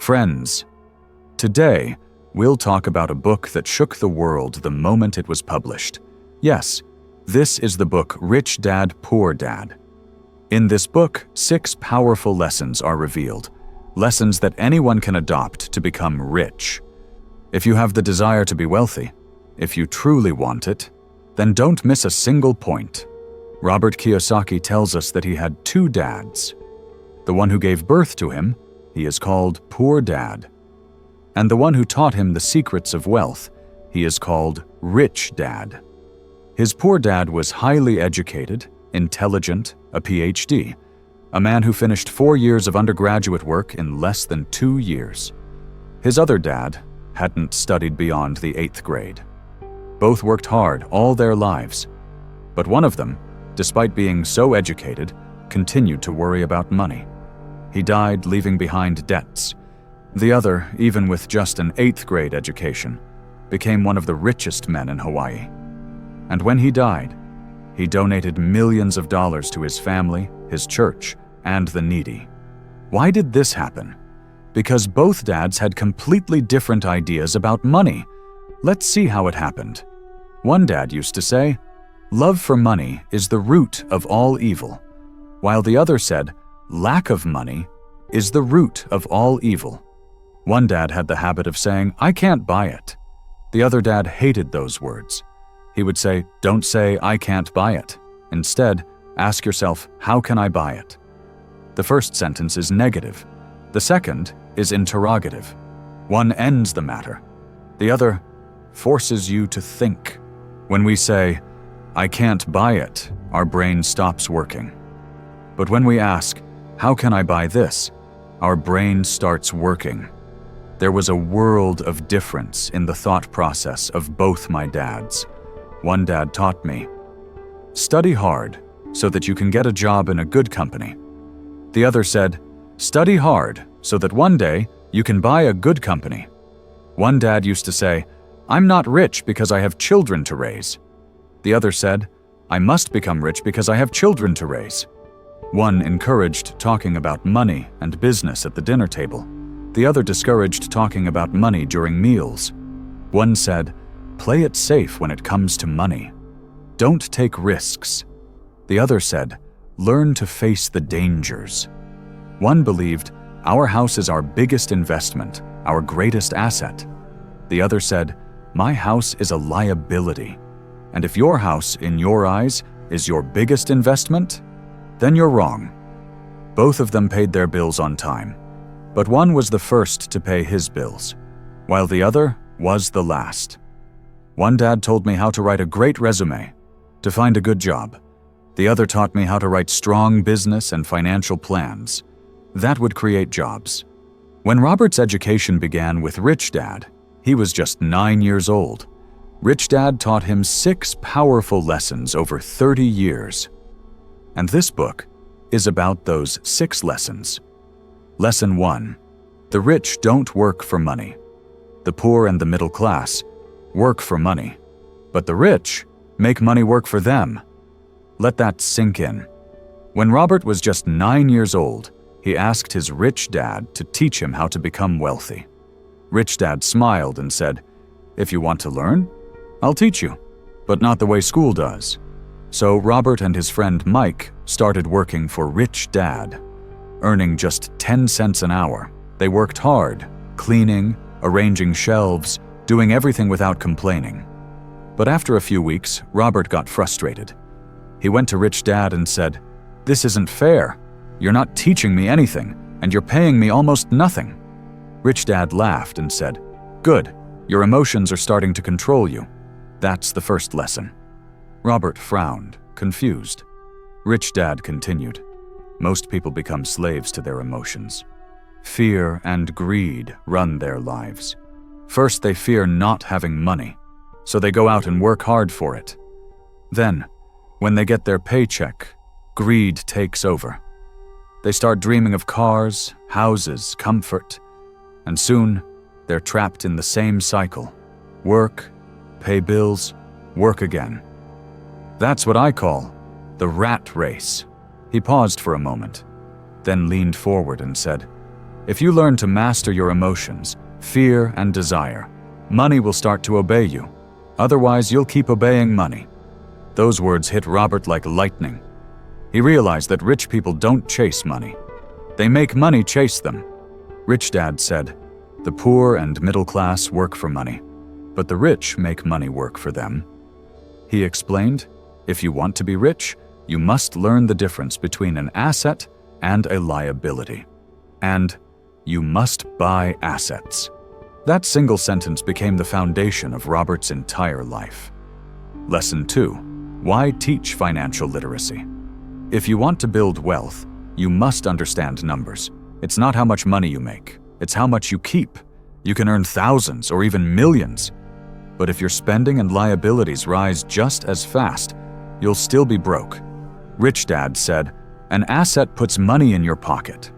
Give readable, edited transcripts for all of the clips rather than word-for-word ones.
Friends, today we'll talk about a book that shook the world the moment it was published. Yes, this is the book Rich Dad, Poor Dad. In this book, 6 powerful lessons are revealed, lessons that anyone can adopt to become rich. If you have the desire to be wealthy, if you truly want it, then don't miss a single point. Robert Kiyosaki tells us that he had 2 dads. The one who gave birth to him, he is called Poor Dad. And the one who taught him the secrets of wealth, he is called Rich Dad. His poor dad was highly educated, intelligent, a PhD, a man who finished 4 years of undergraduate work in less than 2 years. His other dad hadn't studied beyond the 8th grade. Both worked hard all their lives, but one of them, despite being so educated, continued to worry about money. He died leaving behind debts. The other, even with just an 8th grade education, became one of the richest men in Hawaii. And when he died, he donated millions of dollars to his family, his church, and the needy. Why did this happen? Because both dads had completely different ideas about money. Let's see how it happened. One dad used to say, "Love for money is the root of all evil," while the other said, "Lack of money is the root of all evil." One dad had the habit of saying, "I can't buy it." The other dad hated those words. He would say, "Don't say, I can't buy it. Instead, ask yourself, how can I buy it?" The first sentence is negative. The second is interrogative. One ends the matter. The other forces you to think. When we say, "I can't buy it," our brain stops working. But when we ask, "How can I buy this?" our brain starts working. There was a world of difference in the thought process of both my dads. One dad taught me, "Study hard so that you can get a job in a good company." The other said, "Study hard so that one day you can buy a good company." One dad used to say, "I'm not rich because I have children to raise." The other said, "I must become rich because I have children to raise." One encouraged talking about money and business at the dinner table. The other discouraged talking about money during meals. One said, "Play it safe when it comes to money. Don't take risks." The other said, "Learn to face the dangers." One believed, "Our house is our biggest investment, our greatest asset." The other said, "My house is a liability. And if your house, in your eyes, is your biggest investment, then you're wrong." Both of them paid their bills on time, but one was the first to pay his bills, while the other was the last. One dad told me how to write a great resume, to find a good job. The other taught me how to write strong business and financial plans. That would create jobs. When Robert's education began with Rich Dad, he was just 9 years old. Rich Dad taught him 6 powerful lessons over 30 years. And this book is about those 6 lessons. Lesson 1. The rich don't work for money. The poor and the middle class work for money, but the rich make money work for them. Let that sink in. When Robert was just 9 years old, he asked his rich dad to teach him how to become wealthy. Rich Dad smiled and said, "If you want to learn, I'll teach you, but not the way school does." So Robert and his friend Mike started working for Rich Dad. Earning just 10 cents an hour, they worked hard, cleaning, arranging shelves, doing everything without complaining. But after a few weeks, Robert got frustrated. He went to Rich Dad and said, "This isn't fair. You're not teaching me anything, and you're paying me almost nothing." Rich Dad laughed and said, "Good, your emotions are starting to control you. That's the first lesson." Robert frowned, confused. Rich Dad continued, "Most people become slaves to their emotions. Fear and greed run their lives. First, they fear not having money, so they go out and work hard for it. Then, when they get their paycheck, greed takes over. They start dreaming of cars, houses, comfort, and soon they're trapped in the same cycle. Work, pay bills, work again. That's what I call the rat race." He paused for a moment, then leaned forward and said, If you learn to master your emotions, fear and desire, money will start to obey you. Otherwise, you'll keep obeying money. Those words hit Robert like lightning. He realized that rich people don't chase money. They make money chase them. Rich Dad said, "The poor and middle class work for money, but the rich make money work for them." He explained, if you want to be rich, you must learn the difference between an asset and a liability. And you must buy assets. That single sentence became the foundation of Robert's entire life. Lesson 2. Why teach financial literacy? If you want to build wealth, you must understand numbers. It's not how much money you make, it's how much you keep. You can earn thousands or even millions. But if your spending and liabilities rise just as fast, you'll still be broke. Rich Dad said, "An asset puts money in your pocket.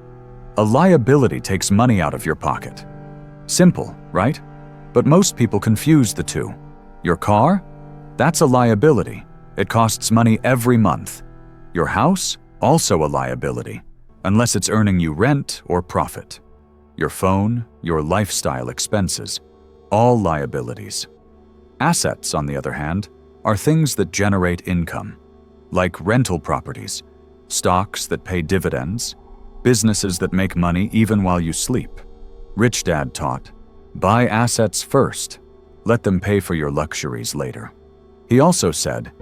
A liability takes money out of your pocket." Simple, right? But most people confuse the two. Your car? That's a liability. It costs money every month. Your house? Also a liability, unless it's earning you rent or profit. Your phone, your lifestyle expenses, all liabilities. Assets, on the other hand, are things that generate income, like rental properties, stocks that pay dividends, businesses that make money even while you sleep. Rich Dad taught, buy assets first, let them pay for your luxuries later. He also said,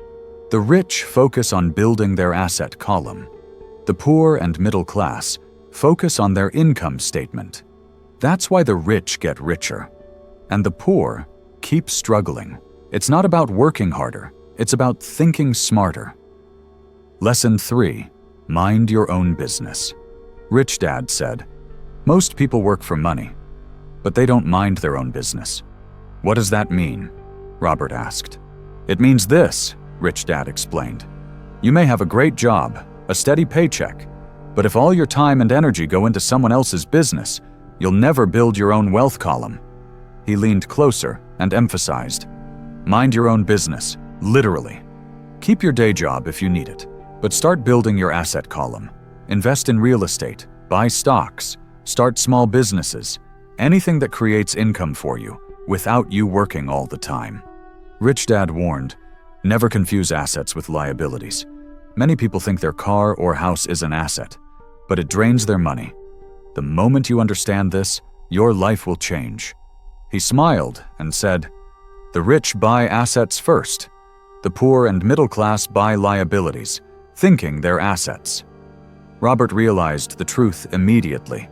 the rich focus on building their asset column. The poor and middle class focus on their income statement. That's why the rich get richer, and the poor keep struggling. It's not about working harder, it's about thinking smarter. Lesson 3. Mind your own business. Rich Dad said, most people work for money, but they don't mind their own business. What does that mean? Robert asked. It means this, Rich Dad explained. You may have a great job, a steady paycheck, but if all your time and energy go into someone else's business, you'll never build your own wealth column. He leaned closer and emphasized, mind your own business, literally. Keep your day job if you need it, but start building your asset column. Invest in real estate, buy stocks, start small businesses, anything that creates income for you without you working all the time. Rich Dad warned, never confuse assets with liabilities. Many people think their car or house is an asset, but it drains their money. The moment you understand this, your life will change. He smiled and said, the rich buy assets first. The poor and middle class buy liabilities, thinking they're assets. Robert realized the truth immediately.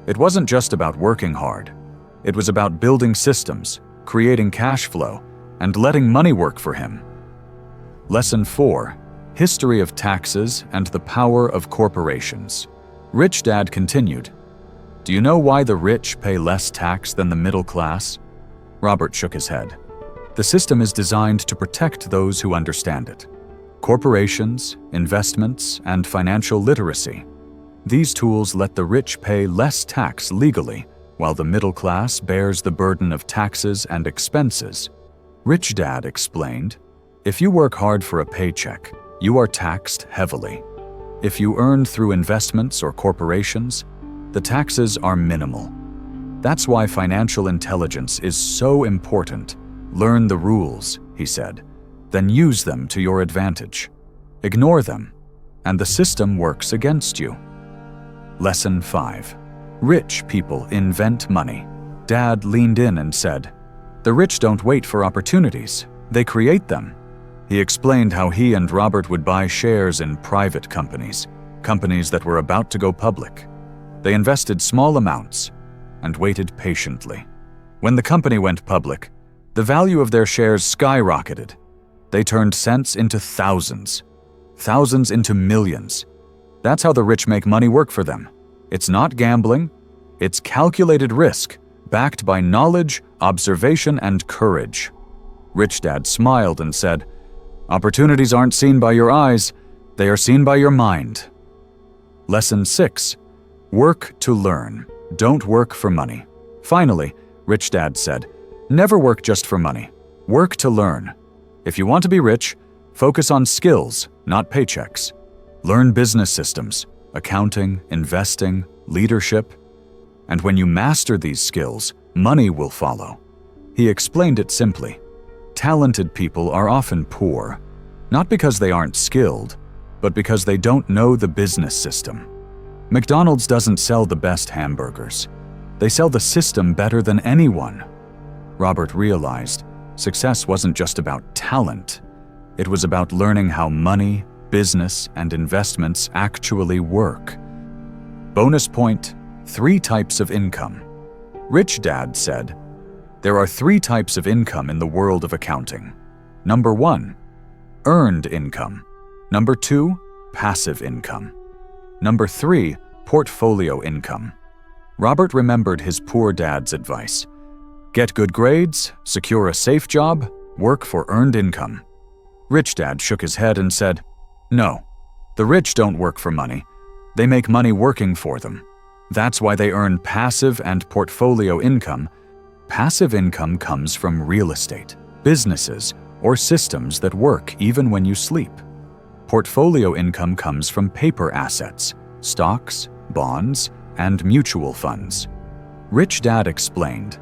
It wasn't just about working hard. It was about building systems, creating cash flow, and letting money work for him. Lesson 4. History of taxes and the power of corporations. Rich Dad continued, do you know why the rich pay less tax than the middle class? Robert shook his head. The system is designed to protect those who understand it. Corporations, investments, and financial literacy. These tools let the rich pay less tax legally, while the middle class bears the burden of taxes and expenses. Rich Dad explained, if you work hard for a paycheck, you are taxed heavily. If you earn through investments or corporations, the taxes are minimal. That's why financial intelligence is so important. Learn the rules, he said, then use them to your advantage. Ignore them, and the system works against you. Lesson 5. Rich people invent money. Dad leaned in and said, the rich don't wait for opportunities, they create them. He explained how he and Robert would buy shares in private companies, companies that were about to go public. They invested small amounts and waited patiently. When the company went public, the value of their shares skyrocketed. They turned cents into thousands, thousands into millions. That's how the rich make money work for them. It's not gambling, it's calculated risk, backed by knowledge, observation, and courage. Rich Dad smiled and said, opportunities aren't seen by your eyes, they are seen by your mind. Lesson 6. Work to learn. Don't work for money. Finally, Rich Dad said, never work just for money. Work to learn. If you want to be rich, focus on skills, not paychecks. Learn business systems, accounting, investing, leadership. And when you master these skills, money will follow. He explained it simply. Talented people are often poor, not because they aren't skilled, but because they don't know the business system. McDonald's doesn't sell the best hamburgers. They sell the system better than anyone. Robert realized success wasn't just about talent. It was about learning how money, business, and investments actually work. Bonus point: 3 types of income. Rich Dad said, "There are 3 types of income in the world of accounting. Number 1, earned income. Number 2, passive income. Number 3, portfolio income." Robert remembered his poor dad's advice. Get good grades, secure a safe job, work for earned income. Rich Dad shook his head and said, "No, the rich don't work for money. They make money working for them. That's why they earn passive and portfolio income. Passive income comes from real estate, businesses, or systems that work even when you sleep. Portfolio income comes from paper assets, stocks, bonds, and mutual funds." Rich Dad explained,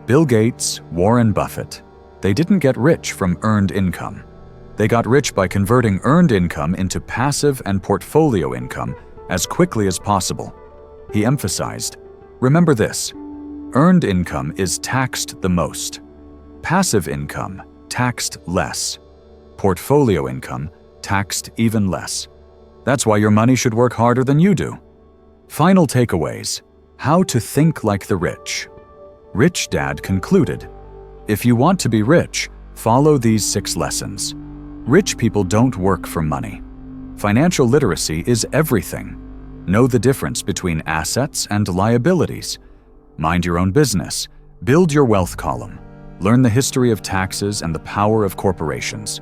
Bill Gates, Warren Buffett, they didn't get rich from earned income. They got rich by converting earned income into passive and portfolio income as quickly as possible. He emphasized, remember this, earned income is taxed the most. Passive income, taxed less. Portfolio income, taxed even less. That's why your money should work harder than you do. Final takeaways: how to think like the rich. Rich Dad concluded, if you want to be rich, follow these 6 lessons. Rich people don't work for money. Financial literacy is everything. Know the difference between assets and liabilities. Mind your own business. Build your wealth column. Learn the history of taxes and the power of corporations.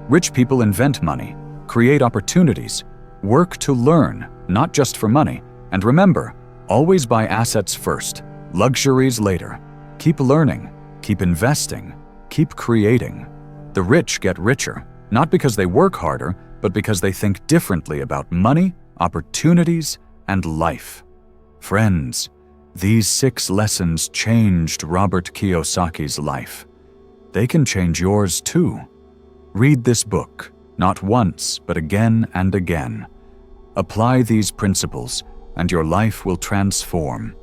Rich people invent money, create opportunities, work to learn, not just for money. And remember, always buy assets first, luxuries later. Keep learning, keep investing, keep creating. The rich get richer, not because they work harder, but because they think differently about money, opportunities, and life. Friends, these 6 lessons changed Robert Kiyosaki's life. They can change yours too. Read this book, not once, but again and again. Apply these principles, and your life will transform.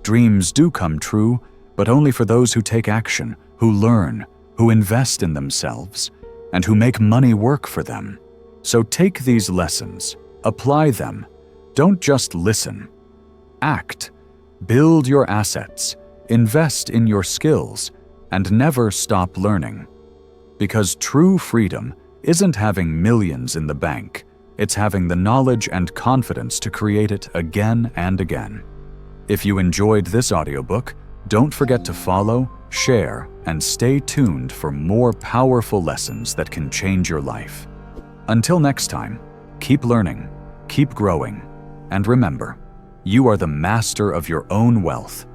Dreams do come true, but only for those who take action, who learn, who invest in themselves, and who make money work for them. So take these lessons, apply them. Don't just listen. Act. Build your assets, invest in your skills, and never stop learning. Because true freedom isn't having millions in the bank, it's having the knowledge and confidence to create it again and again. If you enjoyed this audiobook, don't forget to follow, share, and stay tuned for more powerful lessons that can change your life. Until next time, keep learning, keep growing, and remember, you are the master of your own wealth.